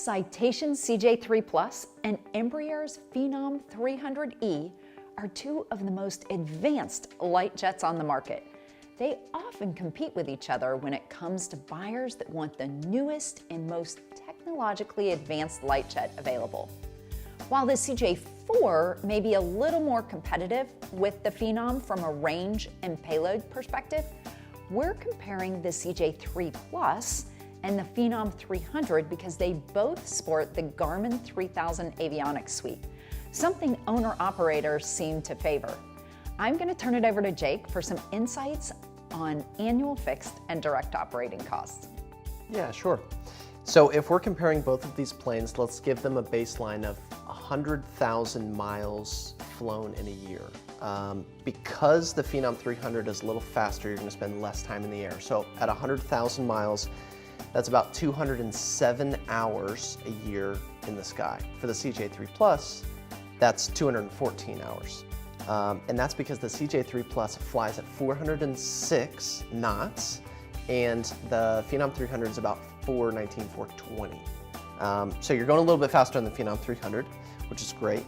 Citation CJ3 Plus and Embraer's Phenom 300E are two of the most advanced light jets on the market. They often compete with each other when it comes to buyers that want the newest and most technologically advanced light jet available. While the CJ4 may be a little more competitive with the Phenom from a range and payload perspective, we're comparing the CJ3 Plus and the Phenom 300 because they both sport the Garmin 3000 avionics suite, something owner-operators seem to favor. I'm going to turn it over to Jake for some insights on annual fixed and direct operating costs. Yeah, sure. So if we're comparing both of these planes, let's give them a baseline of 100,000 miles flown in a year. Because the Phenom 300 is a little faster, you're going to spend less time in the air. So at 100,000 miles, that's about 207 hours a year in the sky. For the CJ3 Plus, that's 214 hours. And that's because the CJ3 Plus flies at 406 knots, and the Phenom 300 is about 419, 420. So you're going a little bit faster than the Phenom 300, which is great.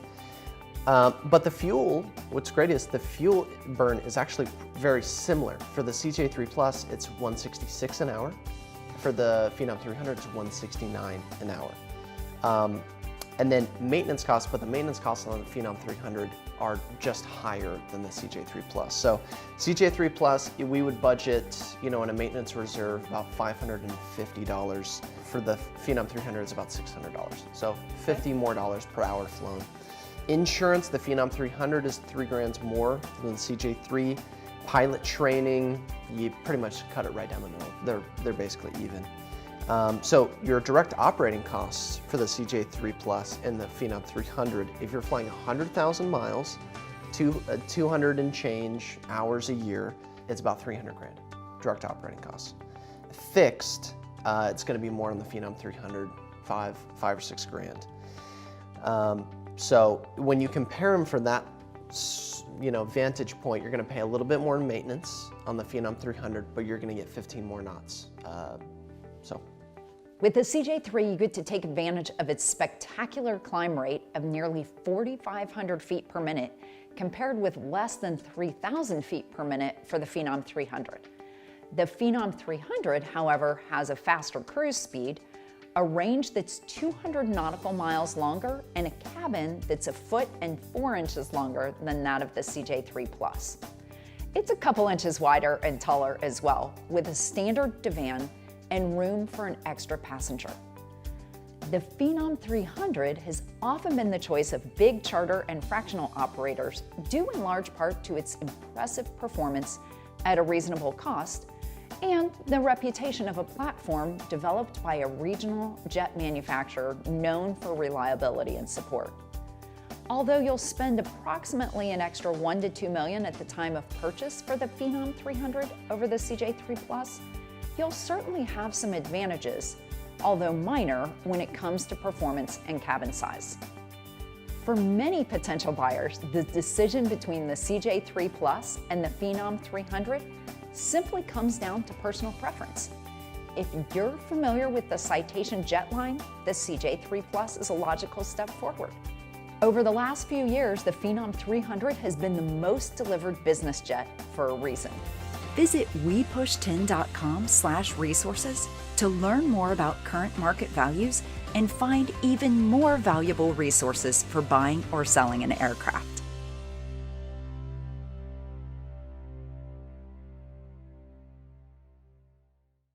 But the fuel, what's great is the fuel burn is actually very similar. For the CJ3 Plus, it's 166 an hour. For the Phenom 300, it's 169 an hour. And then maintenance costs, but the maintenance costs on the Phenom 300 are just higher than the CJ3 Plus. So CJ3 Plus, we would budget, in a maintenance reserve about $550. For the Phenom 300, it's about $600. So $50 more per hour flown. Insurance, the Phenom 300 is $3,000 more than the CJ3. Pilot training, you pretty much cut it right down the middle. They're basically even. So your direct operating costs for the CJ3 Plus and the Phenom 300, if you're flying 100,000 miles, 200 and change hours a year, it's about $300,000 direct operating costs. Fixed, it's going to be more on the Phenom 300, five or $6,000. So when you compare them for that, vantage point, you're going to pay a little bit more in maintenance on the Phenom 300, but you're going to get 15 more knots. With the CJ3, you get to take advantage of its spectacular climb rate of nearly 4,500 feet per minute, compared with less than 3,000 feet per minute for the Phenom 300. The Phenom 300, however, has a faster cruise speed, a range that's 200 nautical miles longer, and a cabin that's 1 foot and 4 inches longer than that of the CJ3 Plus. It's a couple inches wider and taller as well, with a standard divan and room for an extra passenger. The Phenom 300 has often been the choice of big charter and fractional operators, due in large part to its impressive performance at a reasonable cost and the reputation of a platform developed by a regional jet manufacturer known for reliability and support. Although you'll spend approximately an extra $1 to $2 million at the time of purchase for the Phenom 300 over the CJ3 Plus, you'll certainly have some advantages, although minor when it comes to performance and cabin size. For many potential buyers, the decision between the CJ3 Plus and the Phenom 300 simply comes down to personal preference. If you're familiar with the Citation jet line, the CJ3 Plus is a logical step forward. Over the last few years, the Phenom 300 has been the most delivered business jet for a reason. Visit wepush10.com/resources to learn more about current market values and find even more valuable resources for buying or selling an aircraft.